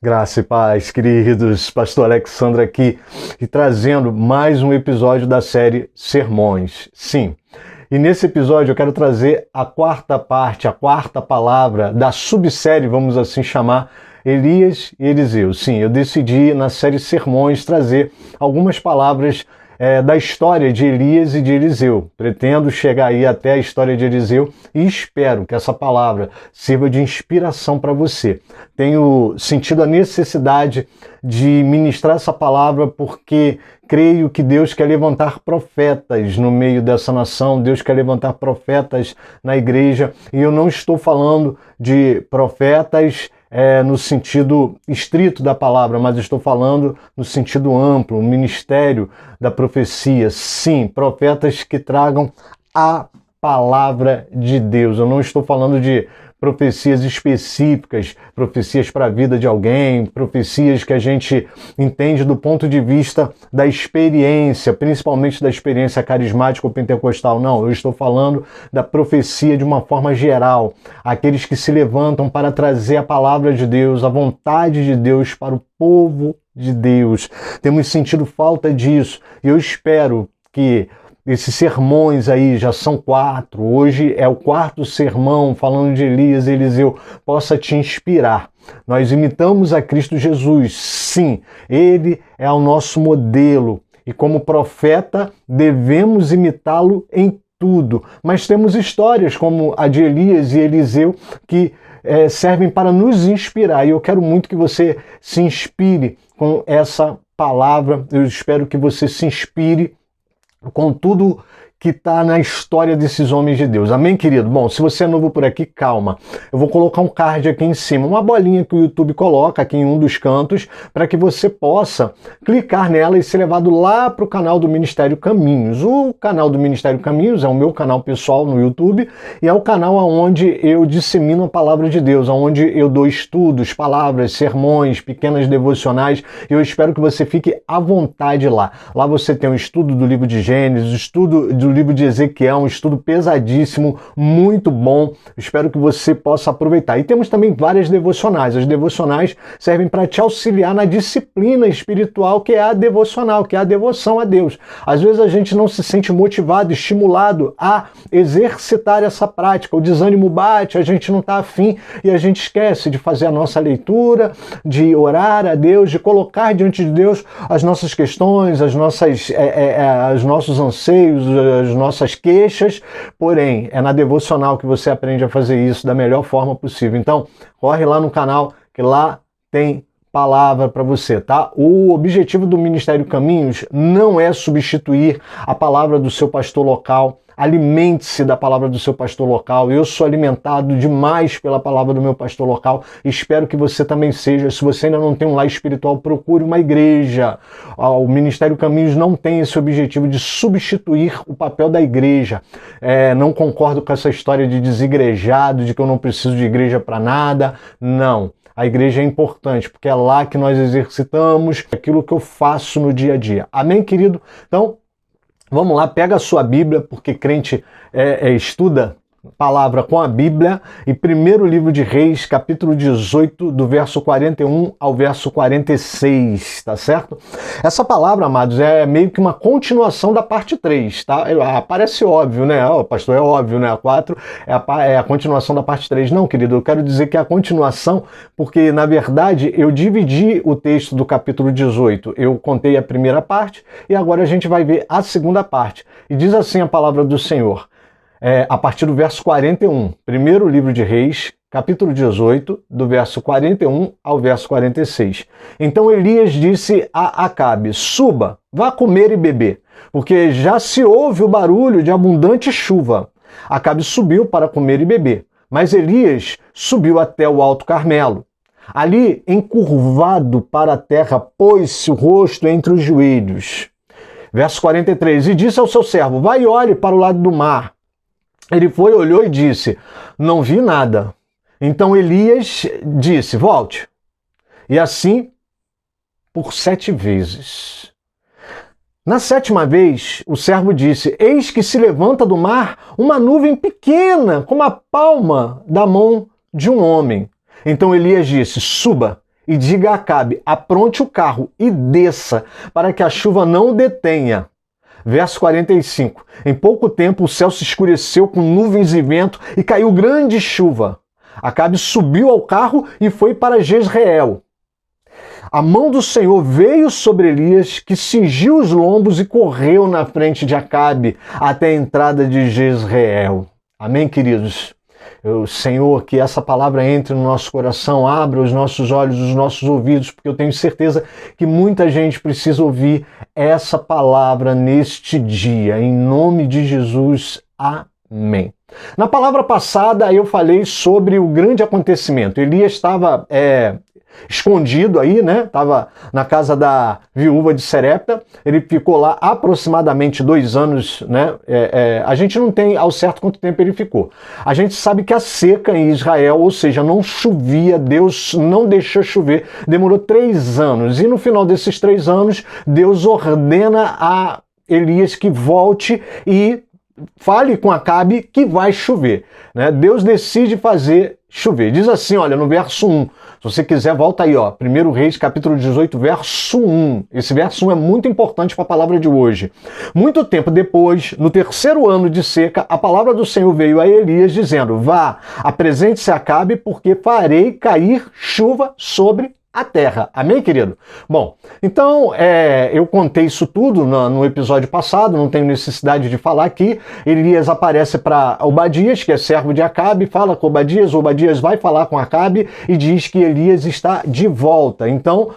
Graça e paz, queridos. Pastor Alexandre aqui e trazendo mais um episódio da série Sermões. Sim, e nesse episódio eu quero trazer a quarta parte, a quarta palavra da subsérie, vamos assim chamar, Elias e Eliseu. Sim, eu decidi na série Sermões trazer algumas palavras da história de Elias e de Eliseu. Pretendo chegar aí até a história de Eliseu e espero que essa palavra sirva de inspiração para você. Tenho sentido a necessidade de ministrar essa palavra porque creio que Deus quer levantar profetas no meio dessa nação, Deus quer levantar profetas na igreja, e eu não estou falando de profetas no sentido estrito da palavra, mas estou falando no sentido amplo, o ministério da profecia. Sim, profetas que tragam a palavra de Deus. Eu não estou falando de profecias específicas, profecias para a vida de alguém, profecias que a gente entende do ponto de vista da experiência, principalmente da experiência carismática ou pentecostal. Não, eu estou falando da profecia de uma forma geral. Aqueles que se levantam para trazer a palavra de Deus, a vontade de Deus para o povo de Deus. Temos sentido falta disso e eu espero que esses sermões aí já são 4, hoje é o 4º sermão falando de Elias e Eliseu, possa te inspirar. Nós imitamos a Cristo Jesus, sim, Ele é o nosso modelo e como profeta devemos imitá-lo em tudo. Mas temos histórias como a de Elias e Eliseu que servem para nos inspirar e eu quero muito que você se inspire com essa palavra, eu espero que você se inspire com tudo que está na história desses homens de Deus. Amém, querido? Bom, se você é novo por aqui, calma. Eu vou colocar um card aqui em cima, uma bolinha que o YouTube coloca aqui em um dos cantos, para que você possa clicar nela e ser levado lá para o canal do Ministério Caminhos. O canal do Ministério Caminhos é o meu canal pessoal no YouTube e é o canal onde eu dissemino a palavra de Deus, onde eu dou estudos, palavras, sermões, pequenas devocionais. E eu espero que você fique à vontade lá. Lá você tem um estudo do livro de Gênesis, estudo do livro de Ezequiel, um estudo pesadíssimo, muito bom. Espero que você possa aproveitar. E temos também várias devocionais. As devocionais servem para te auxiliar na disciplina espiritual que é a devocional, que é a devoção a Deus. Às vezes a gente não se sente motivado, estimulado a exercitar essa prática. O desânimo bate, a gente não está afim e a gente esquece de fazer a nossa leitura, de orar a Deus, de colocar diante de Deus as nossas questões, os nossos anseios, as nossas queixas, porém, é na devocional que você aprende a fazer isso da melhor forma possível. Então, corre lá no canal, que lá tem palavra para você, tá? O objetivo do Ministério Caminhos não é substituir a palavra do seu pastor local. Alimente-se da palavra do seu pastor local. Eu sou alimentado demais pela palavra do meu pastor local. Espero que você também seja. Se você ainda não tem um lar espiritual, procure uma igreja. O Ministério Caminhos não tem esse objetivo de substituir o papel da igreja. Não concordo com essa história de desigrejado, de que eu não preciso de igreja para nada. Não. A igreja é importante, porque é lá que nós exercitamos aquilo que eu faço no dia a dia. Amém, querido? Então, vamos lá, pega a sua Bíblia, porque crente estuda palavra com a Bíblia, e primeiro livro de Reis, capítulo 18, do verso 41 ao verso 46, tá certo? Essa palavra, amados, é meio que uma continuação da parte 3, tá? Parece óbvio, né? Pastor, é óbvio, né? A 4 é a continuação da parte 3. Não, querido, eu quero dizer que é a continuação, porque, na verdade, eu dividi o texto do capítulo 18. Eu contei a primeira parte, e agora a gente vai ver a segunda parte. E diz assim a palavra do Senhor. A partir do verso 41, primeiro livro de Reis, capítulo 18, do verso 41 ao verso 46. Então Elias disse a Acabe: suba, vá comer e beber, porque já se ouve o barulho de abundante chuva. Acabe subiu para comer e beber, mas Elias subiu até o Alto Carmelo. Ali, encurvado para a terra, pôs-se o rosto entre os joelhos. Verso 43, e disse ao seu servo: vai e olhe para o lado do mar. Ele foi, olhou e disse: não vi nada. Então Elias disse: volte. E assim por 7 vezes. Na 7ª vez, o servo disse: eis que se levanta do mar uma nuvem pequena, como a palma da mão de um homem. Então Elias disse: suba e diga a Acabe: apronte o carro e desça, para que a chuva não o detenha. Verso 45. Em pouco tempo o céu se escureceu com nuvens e vento e caiu grande chuva. Acabe subiu ao carro e foi para Jezreel. A mão do Senhor veio sobre Elias, que cingiu os lombos e correu na frente de Acabe até a entrada de Jezreel. Amém, queridos? Senhor, que essa palavra entre no nosso coração, abra os nossos olhos, os nossos ouvidos, porque eu tenho certeza que muita gente precisa ouvir essa palavra neste dia. Em nome de Jesus, amém. Na palavra passada eu falei sobre o grande acontecimento. Elias estava escondido aí, né? Estava na casa da viúva de Serepta. Ele ficou lá aproximadamente 2 anos, né? A gente não tem ao certo quanto tempo ele ficou. A gente sabe que a seca em Israel, ou seja, não chovia, Deus não deixou chover, demorou 3 anos. E no final desses 3 anos, Deus ordena a Elias que volte e fale com Acabe que vai chover, né? Deus decide fazer chover. Diz assim, olha, no verso 1, se você quiser, volta aí, ó, 1 Reis, capítulo 18, verso 1. Esse verso 1 é muito importante para a palavra de hoje. Muito tempo depois, no 3º ano de seca, a palavra do Senhor veio a Elias dizendo: vá, apresente-se a Acabe, porque farei cair chuva sobre a terra. Amém, querido? Bom, então eu contei isso tudo no episódio passado, não tenho necessidade de falar aqui. Elias aparece para Obadias, que é servo de Acabe, fala com Obadias vai falar com Acabe e diz que Elias está de volta. Então,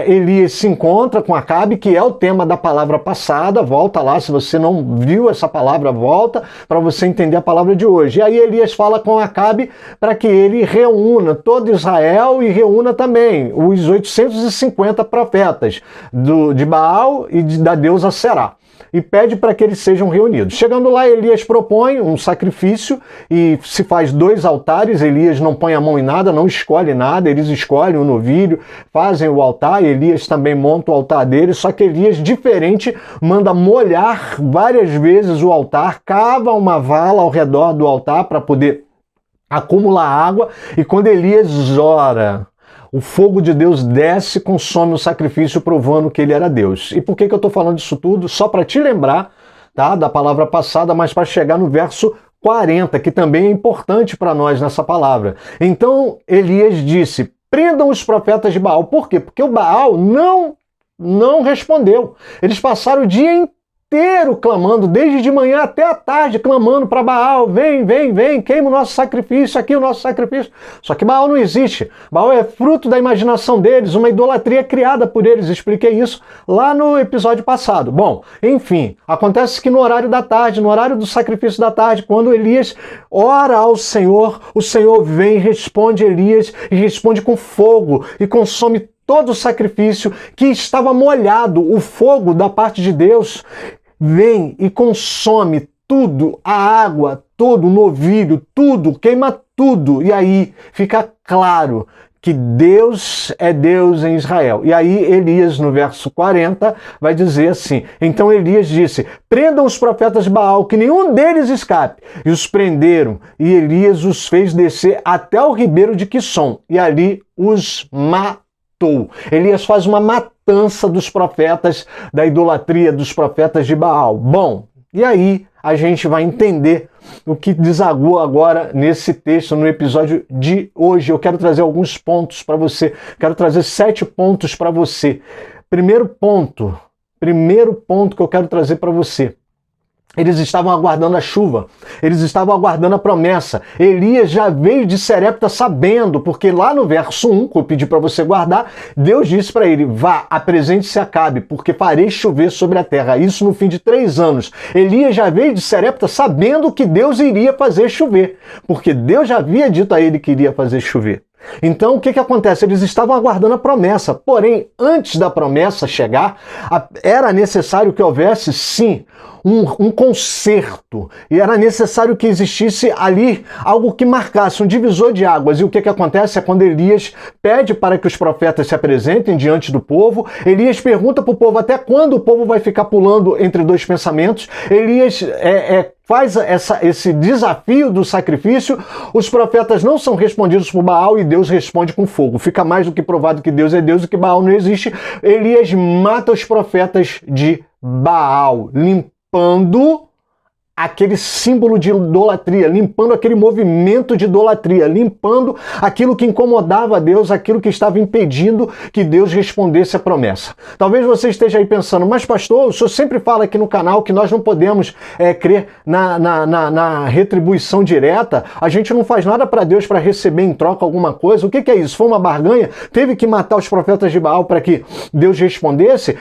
Elias se encontra com Acabe, que é o tema da palavra passada. Volta lá, se você não viu essa palavra, volta para você entender a palavra de hoje. E aí Elias fala com Acabe para que ele reúna todo Israel e reúna também os 850 profetas de Baal e da deusa Será, e pede para que eles sejam reunidos. Chegando lá, Elias propõe um sacrifício e se faz 2 altares. Elias não põe a mão em nada, não escolhe nada, eles escolhem um novilho, fazem o altar, Elias também monta o altar dele, só que Elias, diferente, manda molhar várias vezes o altar, cava uma vala ao redor do altar para poder acumular água, e quando Elias ora, o fogo de Deus desce e consome o sacrifício, provando que ele era Deus. E por que eu estou falando disso tudo? Só para te lembrar, tá, da palavra passada, mas para chegar no verso 40, que também é importante para nós nessa palavra. Então Elias disse: prendam os profetas de Baal. Por quê? Porque o Baal não respondeu. Eles passaram o dia inteiro clamando, desde de manhã até a tarde, clamando para Baal: vem, queima o nosso sacrifício, aqui o nosso sacrifício. Só que Baal não existe. Baal é fruto da imaginação deles, uma idolatria criada por eles. Expliquei isso lá no episódio passado. Bom, enfim, acontece que no horário da tarde, no horário do sacrifício da tarde, quando Elias ora ao Senhor, o Senhor vem, responde Elias, e responde com fogo, e consome todo o sacrifício que estava molhado. O fogo da parte de Deus vem e consome tudo, a água, todo o novilho, tudo, queima tudo. E aí fica claro que Deus é Deus em Israel. E aí Elias, no verso 40, vai dizer assim: então Elias disse: prendam os profetas de Baal, que nenhum deles escape. E os prenderam, e Elias os fez descer até o ribeiro de Quisson, e ali os matou. Elias faz uma matança dos profetas, da idolatria dos profetas de Baal. Bom, e aí a gente vai entender o que desagou agora nesse texto, no episódio de hoje. Eu quero trazer alguns pontos para você, quero trazer 7 pontos para você. Primeiro ponto que eu quero trazer para você: eles estavam aguardando a chuva, eles estavam aguardando a promessa. Elias já veio de Serepta sabendo, porque lá no verso 1, que eu pedi para você guardar, Deus disse para ele: vá, apresente-se a Acabe, porque farei chover sobre a terra. Isso no fim de 3 anos. Elias já veio de Serepta sabendo que Deus iria fazer chover, porque Deus já havia dito a ele que iria fazer chover. Então, o que acontece? Eles estavam aguardando a promessa, porém, antes da promessa chegar, era necessário que houvesse, sim, um conserto, e era necessário que existisse ali algo que marcasse, um divisor de águas. E o que acontece é quando Elias pede para que os profetas se apresentem diante do povo. Elias pergunta para o povo até quando o povo vai ficar pulando entre 2 pensamentos. Elias faz esse desafio do sacrifício, os profetas não são respondidos por Baal e Deus responde com fogo. Fica mais do que provado que Deus é Deus e que Baal não existe. Elias mata os profetas de Baal, limpando aquele símbolo de idolatria, limpando aquele movimento de idolatria, limpando aquilo que incomodava a Deus, aquilo que estava impedindo que Deus respondesse a promessa. Talvez você esteja aí pensando, mas pastor, o senhor sempre fala aqui no canal que nós não podemos crer na retribuição direta, a gente não faz nada para Deus para receber em troca alguma coisa. O que é isso? Foi uma barganha? Teve que matar os profetas de Baal para que Deus respondesse?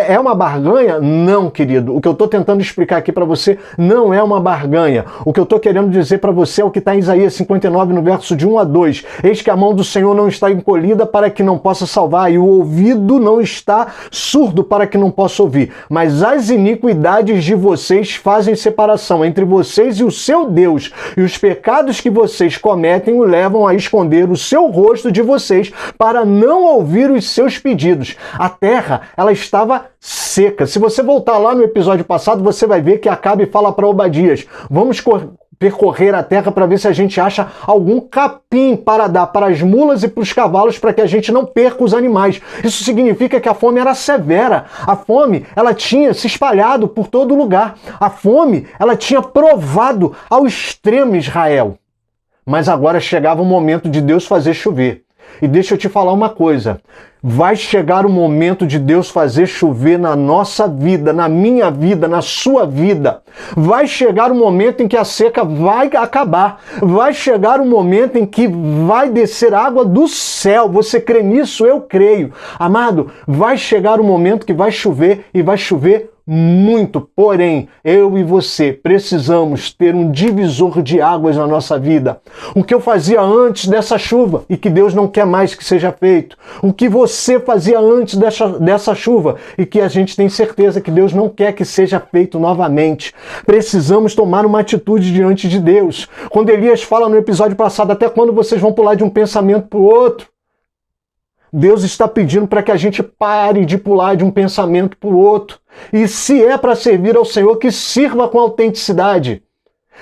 É uma barganha? Não, querido. O que eu estou tentando explicar aqui para você não é uma barganha. O que eu estou querendo dizer para você é o que está em Isaías 59, no verso de 1 a 2. Eis que a mão do Senhor não está encolhida para que não possa salvar, e o ouvido não está surdo para que não possa ouvir. Mas as iniquidades de vocês fazem separação entre vocês e o seu Deus, e os pecados que vocês cometem o levam a esconder o seu rosto de vocês para não ouvir os seus pedidos. A terra, ela estava seca. Se você voltar lá no episódio passado, você vai ver que Acabe fala para Obadias, vamos percorrer a terra para ver se a gente acha algum capim para dar para as mulas e para os cavalos, para que a gente não perca os animais. Isso significa que a fome era severa. A fome, ela tinha se espalhado por todo lugar. A fome, ela tinha provado ao extremo Israel. Mas agora chegava o momento de Deus fazer chover. E deixa eu te falar uma coisa, vai chegar o momento de Deus fazer chover na nossa vida, na minha vida, na sua vida. Vai chegar o momento em que a seca vai acabar. Vai chegar o momento em que vai descer água do céu. Você crê nisso? Eu creio. Amado, vai chegar o momento que vai chover e vai chover muito, porém, eu e você precisamos ter um divisor de águas na nossa vida. O que eu fazia antes dessa chuva e que Deus não quer mais que seja feito. O que você fazia antes dessa chuva e que a gente tem certeza que Deus não quer que seja feito novamente. Precisamos tomar uma atitude diante de Deus. Quando Elias fala no episódio passado, até quando vocês vão pular de um pensamento para o outro? Deus está pedindo para que a gente pare de pular de um pensamento para o outro. E se é para servir ao Senhor, que sirva com autenticidade.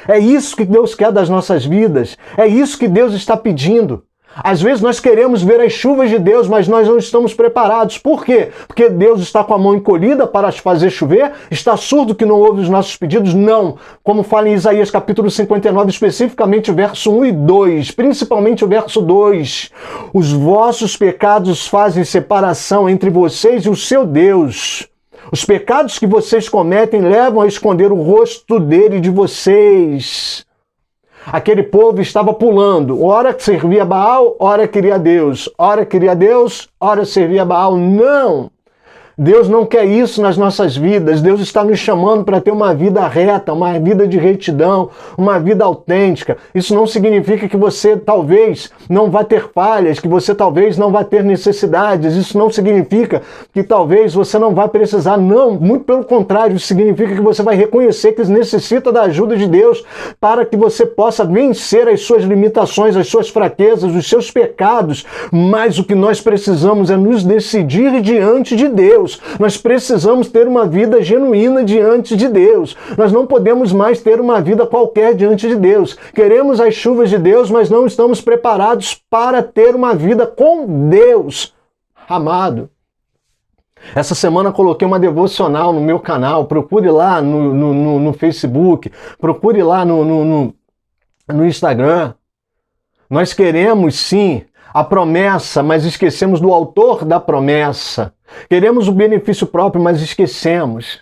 É isso que Deus quer das nossas vidas. É isso que Deus está pedindo. Às vezes nós queremos ver as chuvas de Deus, mas nós não estamos preparados. Por quê? Porque Deus está com a mão encolhida para fazer chover? Está surdo que não ouve os nossos pedidos? Não. Como fala em Isaías capítulo 59, especificamente o verso 1 e 2, principalmente o verso 2. Os vossos pecados fazem separação entre vocês e o seu Deus. Os pecados que vocês cometem levam a esconder o rosto dele de vocês. Aquele povo estava pulando, ora servia Baal, ora queria Deus, ora servia Baal. Não! Deus não quer isso nas nossas vidas. Deus está nos chamando para ter uma vida reta, uma vida de retidão, uma vida autêntica. Isso não significa que você talvez não vá ter falhas, que você talvez não vá ter necessidades. Isso não significa que talvez você não vá precisar. Não, muito pelo contrário. Isso significa que você vai reconhecer que necessita da ajuda de Deus para que você possa vencer as suas limitações, as suas fraquezas, os seus pecados. Mas o que nós precisamos é nos decidir diante de Deus. Nós precisamos ter uma vida genuína diante de Deus. Nós não podemos mais ter uma vida qualquer diante de Deus. Queremos as chuvas de Deus, mas não estamos preparados para ter uma vida com Deus. Amado, essa semana coloquei uma devocional no meu canal. Procure lá no Facebook, procure lá no Instagram. Nós queremos sim a promessa, mas esquecemos do autor da promessa. Queremos o benefício próprio, mas esquecemos.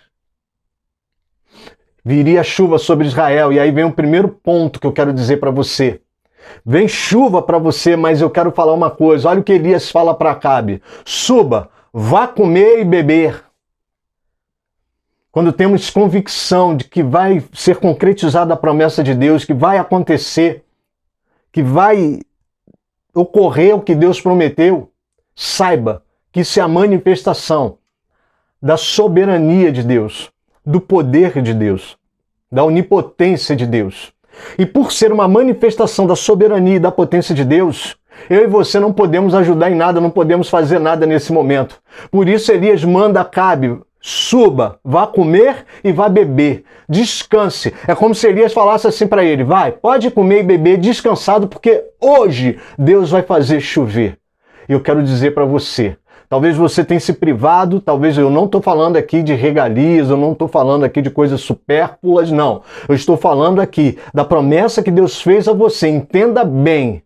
Viria chuva sobre Israel, e aí vem o primeiro ponto que eu quero dizer para você. Vem chuva para você, mas eu quero falar uma coisa. Olha o que Elias fala para Acabe. Suba, vá comer e beber. Quando temos convicção de que vai ser concretizada a promessa de Deus, que vai acontecer, que vai ocorrer o que Deus prometeu, saiba que isso é a manifestação da soberania de Deus, do poder de Deus, da onipotência de Deus. E por ser uma manifestação da soberania e da potência de Deus, eu e você não podemos ajudar em nada, não podemos fazer nada nesse momento. Por isso Elias manda Acabe, suba, vá comer e vá beber. Descanse. É como se Elias falasse assim para ele: vai, pode comer e beber descansado, porque hoje Deus vai fazer chover. E eu quero dizer para você, talvez você tenha se privado, talvez eu não estou falando aqui de regalias, eu não estou falando aqui de coisas supérfluas, não. Eu estou falando aqui da promessa que Deus fez a você. Entenda bem.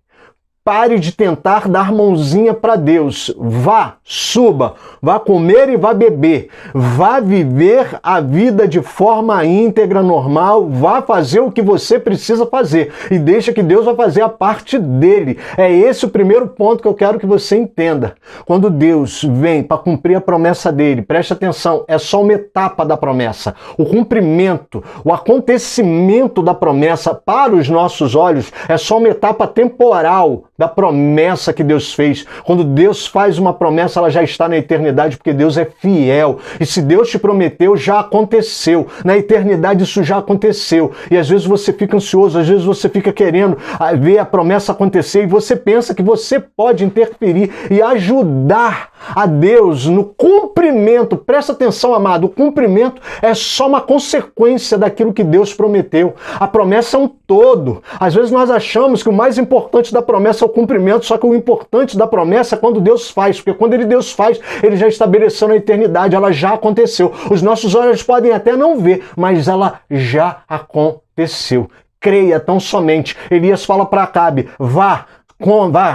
Pare de tentar dar mãozinha para Deus. Vá, suba, vá comer e vá beber. Vá viver a vida de forma íntegra, normal. Vá fazer o que você precisa fazer. E deixa que Deus vai fazer a parte dele. É esse o primeiro ponto que eu quero que você entenda. Quando Deus vem para cumprir a promessa dele, preste atenção, é só uma etapa da promessa. O cumprimento, o acontecimento da promessa para os nossos olhos é só uma etapa temporal da promessa que Deus fez. Quando Deus faz uma promessa, ela já está na eternidade, porque Deus é fiel. E se Deus te prometeu, já aconteceu. Na eternidade isso já aconteceu. E às vezes você fica ansioso, às vezes você fica querendo ver a promessa acontecer e você pensa que você pode interferir e ajudar a Deus no cumprimento. Presta atenção, amado, o cumprimento é só uma consequência daquilo que Deus prometeu. A promessa é um todo. Às vezes nós achamos que o mais importante da promessa é o cumprimento, só que o importante da promessa é quando Deus faz, porque quando Deus faz, ele já estabeleceu na eternidade, ela já aconteceu. Os nossos olhos podem até não ver, mas ela já aconteceu. Creia tão somente. Elias fala para Acabe: vá,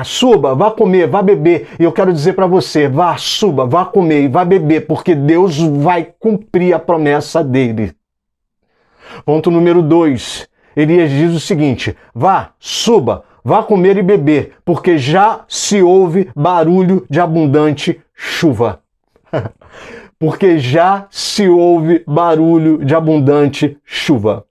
suba, vá comer, vá beber. E eu quero dizer para você: vá, suba, vá comer e vá beber, porque Deus vai cumprir a promessa dele. Ponto número 2. Elias diz o seguinte: vá, suba, vá comer e beber, porque já se ouve barulho de abundante chuva. Porque já se ouve barulho de abundante chuva.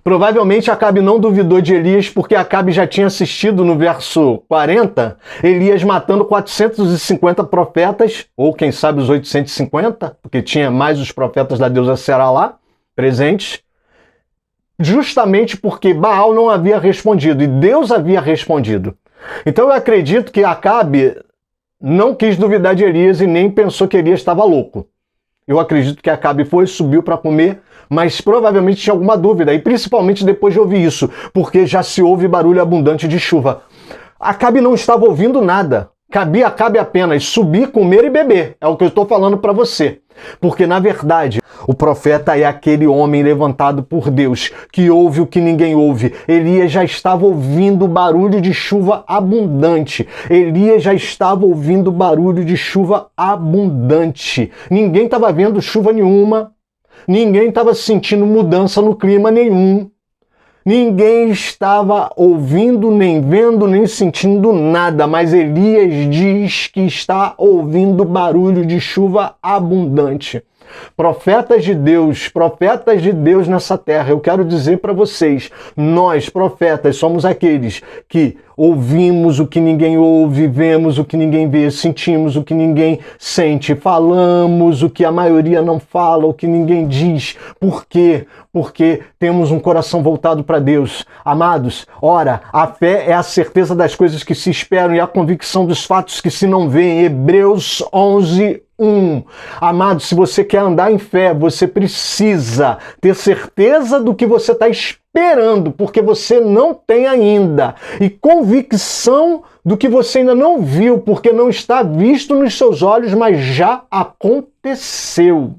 Provavelmente Acabe não duvidou de Elias, porque Acabe já tinha assistido no verso 40, Elias matando 450 profetas, ou quem sabe os 850, porque tinha mais os profetas da deusa Será lá, presentes, justamente porque Baal não havia respondido e Deus havia respondido. Então eu acredito que Acabe não quis duvidar de Elias e nem pensou que Elias estava louco. Eu acredito que Acabe subiu para comer, mas provavelmente tinha alguma dúvida, e principalmente depois de ouvir isso, porque já se ouve barulho abundante de chuva. Acabe não estava ouvindo nada. Cabia a Acabe apenas subir, comer e beber. É o que eu estou falando para você. Porque, na verdade, o profeta é aquele homem levantado por Deus, que ouve o que ninguém ouve. Elias já estava ouvindo barulho de chuva abundante. Elias já estava ouvindo barulho de chuva abundante. Ninguém estava vendo chuva nenhuma. Ninguém estava sentindo mudança no clima nenhum. Ninguém estava ouvindo, nem vendo, nem sentindo nada, mas Elias diz que está ouvindo barulho de chuva abundante. Profetas de Deus nessa terra, eu quero dizer para vocês, nós, profetas, somos aqueles que ouvimos o que ninguém ouve, vemos o que ninguém vê, sentimos o que ninguém sente, falamos o que a maioria não fala, o que ninguém diz. Por quê? Porque temos um coração voltado para Deus. Amados, ora, a fé é a certeza das coisas que se esperam e a convicção dos fatos que se não veem. Hebreus 11, 1. Amado, se você quer andar em fé, você precisa ter certeza do que você está esperando, porque você não tem ainda, e convicção do que você ainda não viu, porque não está visto nos seus olhos, mas já aconteceu.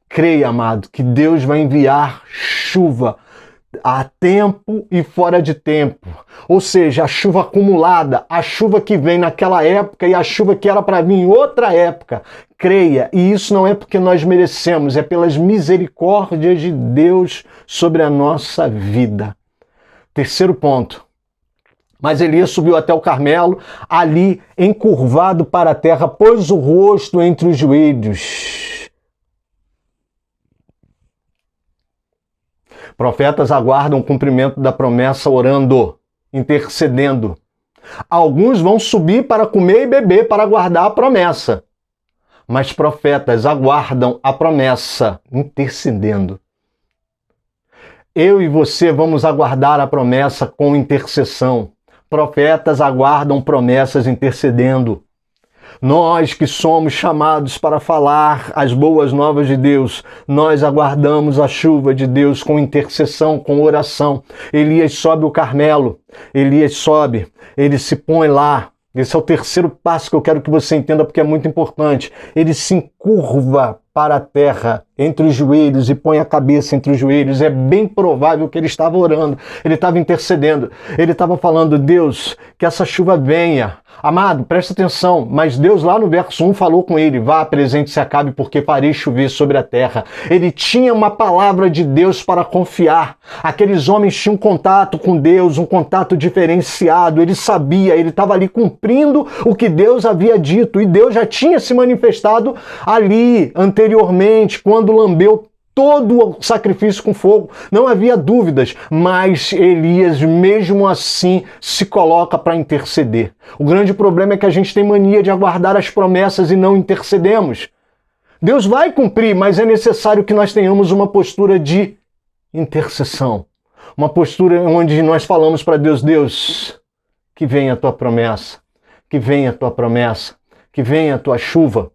Creia, amado, que Deus vai enviar chuva a tempo e fora de tempo. Ou seja, a chuva acumulada, a chuva que vem naquela época e a chuva que era para vir em outra época. Creia, e isso não é porque nós merecemos, é pelas misericórdias de Deus sobre a nossa vida. Terceiro ponto. Mas Elias subiu até o Carmelo, ali encurvado para a terra, pôs o rosto entre os joelhos. Profetas aguardam o cumprimento da promessa orando, intercedendo. Alguns vão subir para comer e beber para guardar a promessa. Mas profetas aguardam a promessa, intercedendo. Eu e você vamos aguardar a promessa com intercessão. Profetas aguardam promessas intercedendo. Nós que somos chamados para falar as boas novas de Deus, nós aguardamos a chuva de Deus com intercessão, com oração. Elias sobe o Carmelo, Elias sobe, ele se põe lá. Esse é o terceiro passo que eu quero que você entenda, porque é muito importante. Ele se encurva para a terra, entre os joelhos, e põe a cabeça entre os joelhos. É bem provável que ele estava orando, ele estava intercedendo, ele estava falando: Deus, que essa chuva venha. Amado, presta atenção, mas Deus lá no verso 1 falou com ele: vá, apresente-se, acabe, porque farei chover sobre a terra. Ele tinha uma palavra de Deus para confiar. Aqueles homens tinham contato com Deus, um contato diferenciado. Ele sabia, ele estava ali cumprindo o que Deus havia dito, e Deus já tinha se manifestado ali anteriormente, quando lambeu todo o sacrifício com fogo. Não havia dúvidas, mas Elias, mesmo assim, se coloca para interceder. O grande problema é que a gente tem mania de aguardar as promessas e não intercedemos. Deus vai cumprir, mas é necessário que nós tenhamos uma postura de intercessão. Uma postura onde nós falamos para Deus: Deus, que venha a tua promessa, que venha a tua promessa, que venha a tua chuva.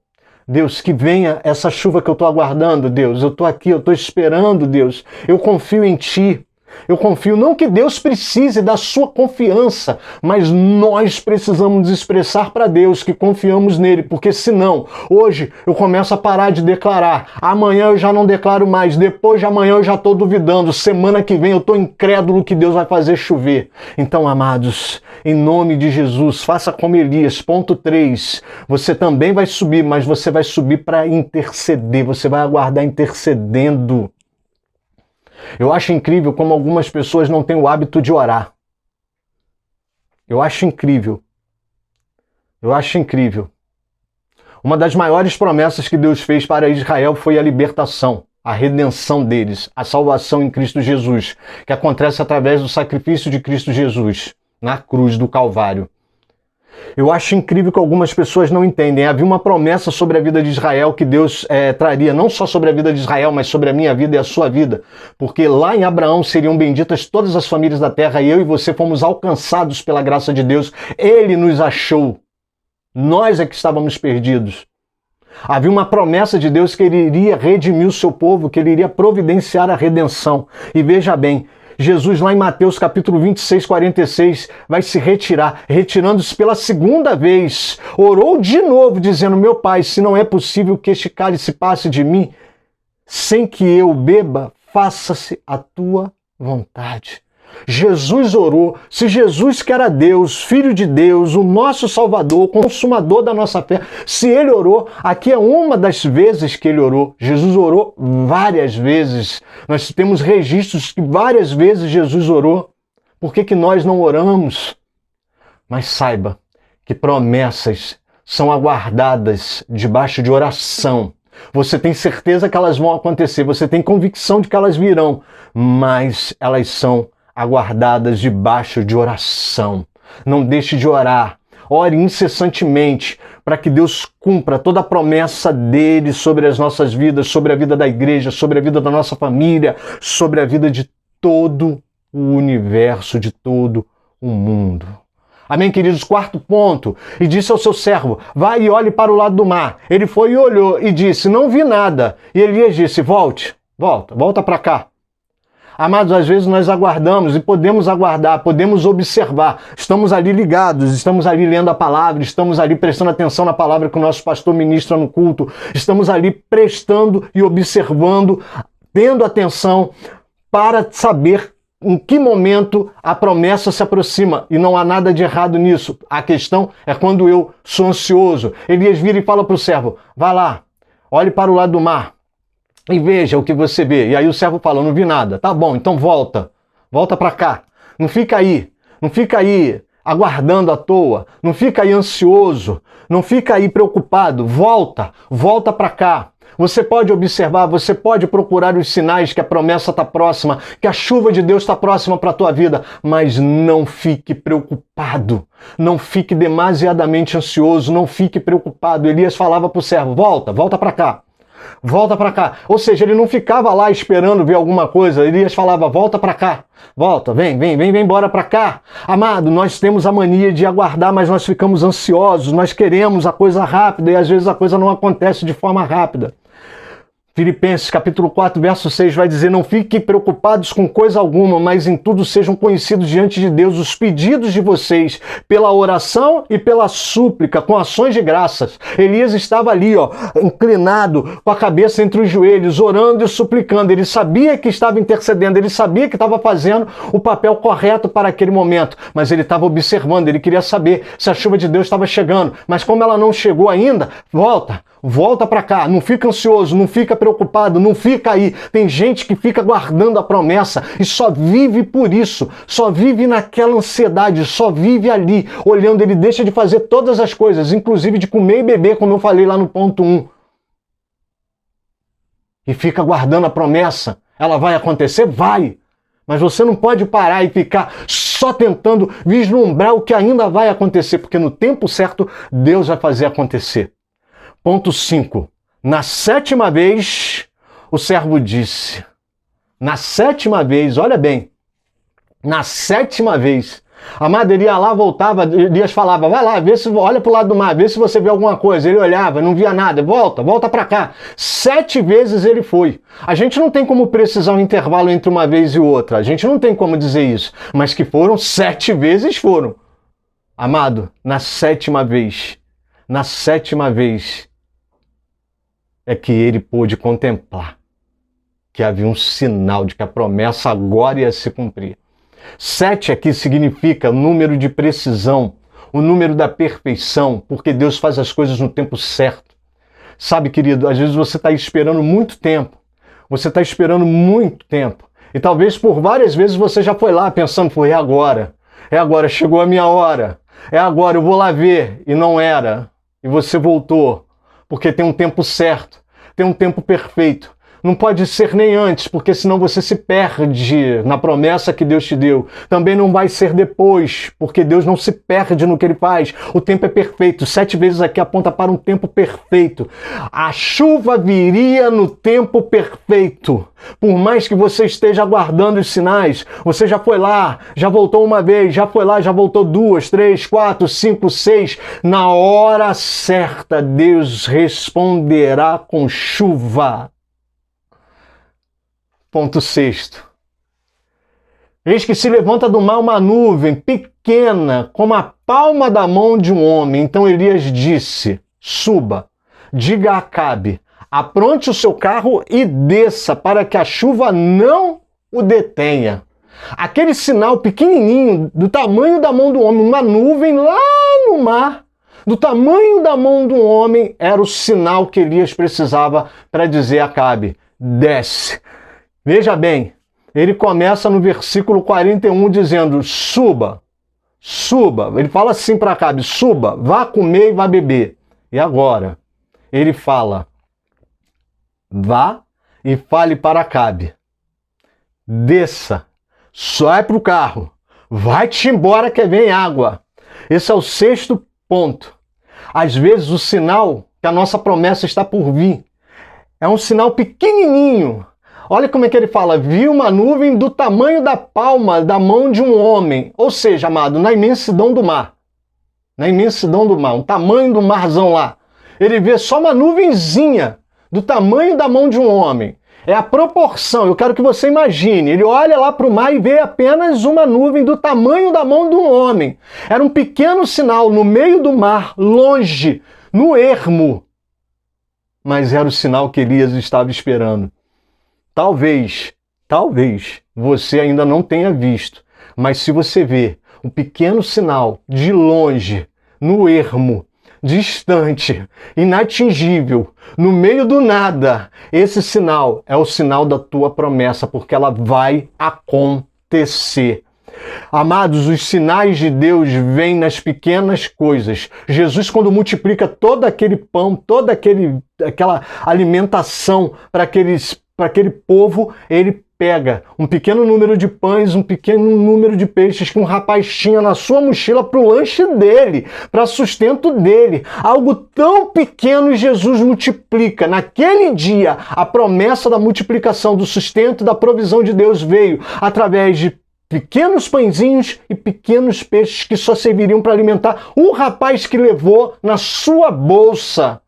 Deus, que venha essa chuva que eu estou aguardando, Deus. Eu estou aqui, eu estou esperando, Deus. Eu confio em Ti. Eu confio, não que Deus precise da sua confiança, mas nós precisamos expressar para Deus que confiamos nele, porque senão, hoje eu começo a parar de declarar, amanhã eu já não declaro mais, depois de amanhã eu já estou duvidando, semana que vem eu estou incrédulo que Deus vai fazer chover. Então, amados, em nome de Jesus, faça como Elias. Ponto 3, você também vai subir, mas você vai subir para interceder, você vai aguardar intercedendo. Eu acho incrível como algumas pessoas não têm o hábito de orar. Eu acho incrível. Eu acho incrível. Uma das maiores promessas que Deus fez para Israel foi a libertação, a redenção deles, a salvação em Cristo Jesus, que acontece através do sacrifício de Cristo Jesus na cruz do Calvário. Eu acho incrível que algumas pessoas não entendem. Havia uma promessa sobre a vida de Israel que Deus traria, não só sobre a vida de Israel, mas sobre a minha vida e a sua vida. Porque lá em Abraão seriam benditas todas as famílias da terra, e eu e você fomos alcançados pela graça de Deus. Ele nos achou. Nós é que estávamos perdidos. Havia uma promessa de Deus que ele iria redimir o seu povo, que ele iria providenciar a redenção. E veja bem, Jesus lá em Mateus capítulo 26, 46, vai se retirar, retirando-se pela segunda vez, orou de novo, dizendo: meu Pai, se não é possível que este cálice passe de mim, sem que eu beba, faça-se a tua vontade. Jesus orou. Se Jesus, que era Deus, Filho de Deus, o nosso Salvador, consumador da nossa fé, se ele orou, aqui é uma das vezes que ele orou. Jesus orou várias vezes. Nós temos registros que várias vezes Jesus orou. Por que nós não oramos? Mas saiba que promessas são aguardadas debaixo de oração. Você tem certeza que elas vão acontecer, você tem convicção de que elas virão, mas elas são aguardadas debaixo de oração. Não deixe de orar. Ore incessantemente para que Deus cumpra toda a promessa dele sobre as nossas vidas, sobre a vida da igreja, sobre a vida da nossa família, sobre a vida de todo o universo, de todo o mundo. Amém, queridos? Quarto ponto. E disse ao seu servo: vai e olhe para o lado do mar. Ele foi e olhou e disse: não vi nada. E Elias disse: volta para cá. Amados, às vezes nós aguardamos e podemos aguardar, podemos observar. Estamos ali ligados, estamos ali lendo a palavra, estamos ali prestando atenção na palavra que o nosso pastor ministra no culto. Estamos ali prestando e observando, tendo atenção para saber em que momento a promessa se aproxima. E não há nada de errado nisso. A questão é quando eu sou ansioso. Elias vira e fala para o servo: vai lá, olhe para o lado do mar e veja o que você vê. E aí o servo fala: não vi nada. Tá bom, então volta para cá. Não fica aí aguardando à toa, não fica aí ansioso, não fica aí preocupado. Volta para cá. Você pode observar, você pode procurar os sinais que a promessa está próxima, que a chuva de Deus está próxima para a tua vida, mas não fique preocupado, não fique demasiadamente ansioso, não fique preocupado. Elias falava para o servo: volta para cá. volta para cá. Ou seja, ele não ficava lá esperando ver alguma coisa. Elias falava, volta para cá, volta, vem embora para cá. Amado, nós temos a mania de aguardar, mas nós ficamos ansiosos, nós queremos a coisa rápida e às vezes a coisa não acontece de forma rápida. Filipenses capítulo 4, verso 6 vai dizer, não fiquem preocupados com coisa alguma, mas em tudo sejam conhecidos diante de Deus os pedidos de vocês, pela oração e pela súplica, com ações de graças. Elias estava ali, inclinado, com a cabeça entre os joelhos, orando e suplicando. Ele sabia que estava intercedendo, ele sabia que estava fazendo o papel correto para aquele momento, mas ele estava observando, ele queria saber se a chuva de Deus estava chegando. Mas como ela não chegou ainda, volta para cá, não fica ansioso, não fica preocupado, não fica aí. Tem gente que fica guardando a promessa e só vive por isso, só vive naquela ansiedade, só vive ali, olhando. Ele deixa de fazer todas as coisas, inclusive de comer e beber, como eu falei lá no ponto 1. E fica guardando a promessa. Ela vai acontecer? Vai! Mas você não pode parar e ficar só tentando vislumbrar o que ainda vai acontecer, porque no tempo certo Deus vai fazer acontecer. Ponto 5. Na 7ª vez, o servo disse. Na 7ª vez, olha bem. Na 7ª vez. Amado, ele ia lá, voltava, Elias falava, vai lá, olha para o lado do mar, vê se você vê alguma coisa. Ele olhava, não via nada, volta para cá. 7 vezes ele foi. A gente não tem como precisar um intervalo entre uma vez e outra. A gente não tem como dizer isso. Mas que foram 7 vezes, foram. Amado, na 7ª vez. Na 7ª vez. É que ele pôde contemplar que havia um sinal de que a promessa agora ia se cumprir. 7 aqui significa o número de precisão, o número da perfeição, porque Deus faz as coisas no tempo certo. Sabe, querido, às vezes você está esperando muito tempo. Você está esperando muito tempo. E talvez por várias vezes você já foi lá pensando, é agora, chegou a minha hora, é agora, eu vou lá ver. E não era. E você voltou. Porque tem um tempo certo, tem um tempo perfeito. Não pode ser nem antes, porque senão você se perde na promessa que Deus te deu. Também não vai ser depois, porque Deus não se perde no que Ele faz. O tempo é perfeito. 7 vezes aqui aponta para um tempo perfeito. A chuva viria no tempo perfeito. Por mais que você esteja aguardando os sinais, você já foi lá, já voltou uma vez, já foi lá, já voltou 2, 3, 4, 5, 6. Na hora certa, Deus responderá com chuva. Ponto 6. Eis que se levanta do mar uma nuvem pequena, como a palma da mão de um homem. Então Elias disse, suba, diga a Acabe, apronte o seu carro e desça, para que a chuva não o detenha. Aquele sinal pequenininho, do tamanho da mão do homem, uma nuvem lá no mar, do tamanho da mão do homem, era o sinal que Elias precisava para dizer a Acabe, desce. Veja bem, ele começa no versículo 41 dizendo, suba. Ele fala assim para Acabe, suba, vá comer e vá beber. E agora, ele fala, vá e fale para Acabe, desça, sai para o carro, vai-te embora que vem água. Esse é o 6º ponto. Às vezes o sinal que a nossa promessa está por vir é um sinal pequenininho. Olha como é que ele fala, viu uma nuvem do tamanho da palma da mão de um homem. Ou seja, amado, na imensidão do mar. Na imensidão do mar, o tamanho do marzão lá. Ele vê só uma nuvenzinha do tamanho da mão de um homem. É a proporção, eu quero que você imagine. Ele olha lá para o mar e vê apenas uma nuvem do tamanho da mão de um homem. Era um pequeno sinal no meio do mar, longe, no ermo. Mas era o sinal que Elias estava esperando. Talvez você ainda não tenha visto, mas se você vê um pequeno sinal de longe, no ermo, distante, inatingível, no meio do nada, esse sinal é o sinal da tua promessa, porque ela vai acontecer. Amados, os sinais de Deus vêm nas pequenas coisas. Jesus, quando multiplica todo aquele pão, toda aquela alimentação para aqueles para aquele povo, ele pega um pequeno número de pães, um pequeno número de peixes que um rapaz tinha na sua mochila para o lanche dele, para sustento dele. Algo tão pequeno e Jesus multiplica. Naquele dia, a promessa da multiplicação, do sustento e da provisão de Deus veio através de pequenos pãezinhos e pequenos peixes que só serviriam para alimentar o rapaz que levou na sua bolsa.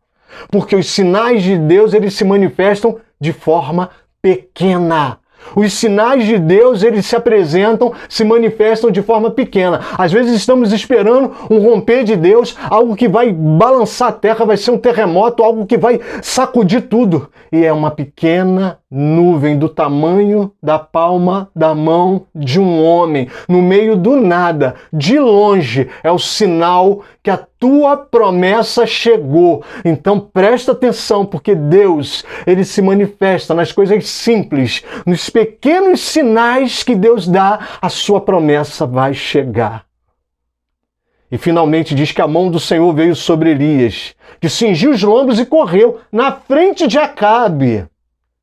Porque os sinais de Deus, eles se manifestam de forma pequena. Os sinais de Deus, eles se apresentam, se manifestam de forma pequena. Às vezes estamos esperando um romper de Deus, algo que vai balançar a terra, vai ser um terremoto, algo que vai sacudir tudo. E é uma pequena nuvem do tamanho da palma da mão de um homem, no meio do nada, de longe, é o sinal que a tua promessa chegou. Então presta atenção, porque Deus, ele se manifesta nas coisas simples, nos pequenos sinais que Deus dá, a sua promessa vai chegar. E finalmente diz que a mão do Senhor veio sobre Elias, que cingiu os lombos e correu na frente de Acabe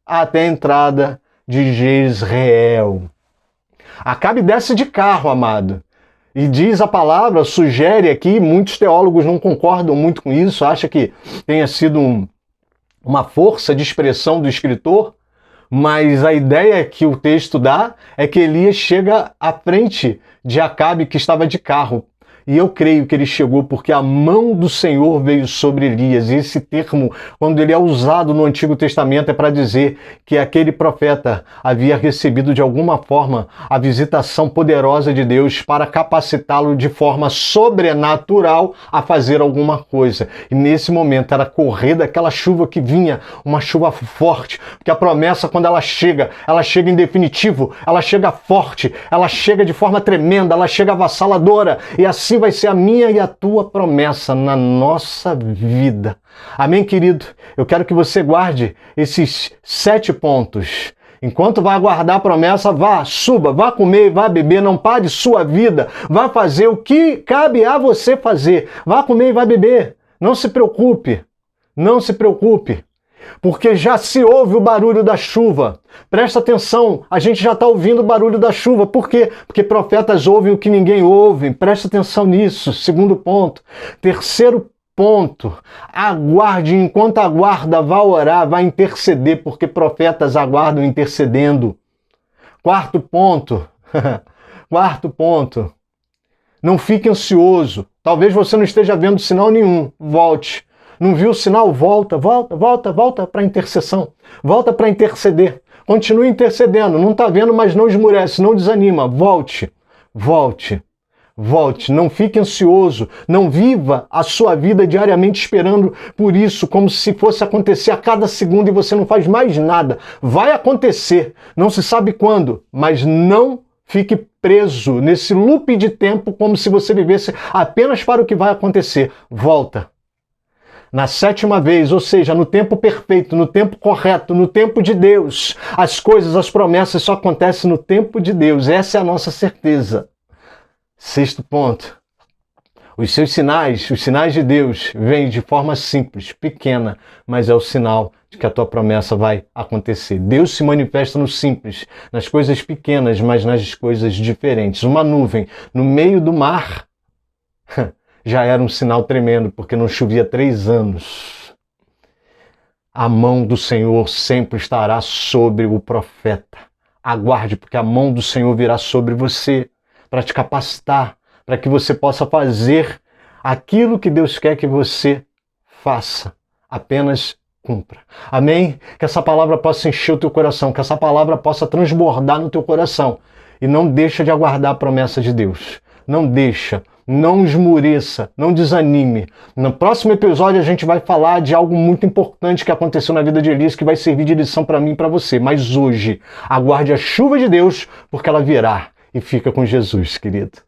até a entrada de Jezreel. Acabe desce de carro, amado. E diz a palavra, sugere aqui, muitos teólogos não concordam muito com isso, acham que tenha sido uma força de expressão do escritor, mas a ideia que o texto dá é que Elias chega à frente de Acabe, que estava de carro. E eu creio que ele chegou porque a mão do Senhor veio sobre Elias. E esse termo, quando ele é usado no Antigo Testamento, é para dizer que aquele profeta havia recebido de alguma forma a visitação poderosa de Deus para capacitá-lo de forma sobrenatural a fazer alguma coisa. E nesse momento era correr daquela chuva que vinha, uma chuva forte, porque a promessa, quando ela chega em definitivo, ela chega forte, ela chega de forma tremenda, ela chega avassaladora, e assim vai ser a minha e a tua promessa na nossa vida. Amém, querido? Eu quero que você guarde esses 7 pontos. Enquanto vai aguardar a promessa, vá, suba, vá comer, vá beber, não pare sua vida, vá fazer o que cabe a você fazer. Vá comer e vá beber. Não se preocupe, não se preocupe. Porque já se ouve o barulho da chuva. Presta atenção, a gente já está ouvindo o barulho da chuva. Por quê? Porque profetas ouvem o que ninguém ouve. Presta atenção nisso. Segundo ponto. Terceiro ponto. Aguarde, enquanto aguarda, vá orar, vá interceder, porque profetas aguardam intercedendo. Quarto ponto. Quarto ponto. Não fique ansioso. Talvez você não esteja vendo sinal nenhum. Volte. Não viu o sinal? Volta para a intercessão. Volta para interceder. Continue intercedendo. Não está vendo, mas não esmurece, não desanima. Volte. Não fique ansioso. Não viva a sua vida diariamente esperando por isso, como se fosse acontecer a cada segundo e você não faz mais nada. Vai acontecer. Não se sabe quando, mas não fique preso nesse loop de tempo como se você vivesse apenas para o que vai acontecer. Volta. Na 7ª vez, ou seja, no tempo perfeito, no tempo correto, no tempo de Deus. As coisas, as promessas só acontecem no tempo de Deus. Essa é a nossa certeza. 6º ponto. Os seus sinais, os sinais de Deus, vêm de forma simples, pequena, mas é o sinal de que a tua promessa vai acontecer. Deus se manifesta no simples, nas coisas pequenas, mas nas coisas diferentes. Uma nuvem no meio do mar já era um sinal tremendo, porque não chovia 3 anos. A mão do Senhor sempre estará sobre o profeta. Aguarde, porque a mão do Senhor virá sobre você para te capacitar, para que você possa fazer aquilo que Deus quer que você faça. Apenas cumpra. Amém? Que essa palavra possa encher o teu coração, que essa palavra possa transbordar no teu coração. E não deixa de aguardar a promessa de Deus. Não deixa. Não esmoreça, não desanime. No próximo episódio a gente vai falar de algo muito importante que aconteceu na vida de Elias, que vai servir de lição para mim e para você. Mas hoje, aguarde a chuva de Deus, porque ela virá. E fica com Jesus, querido.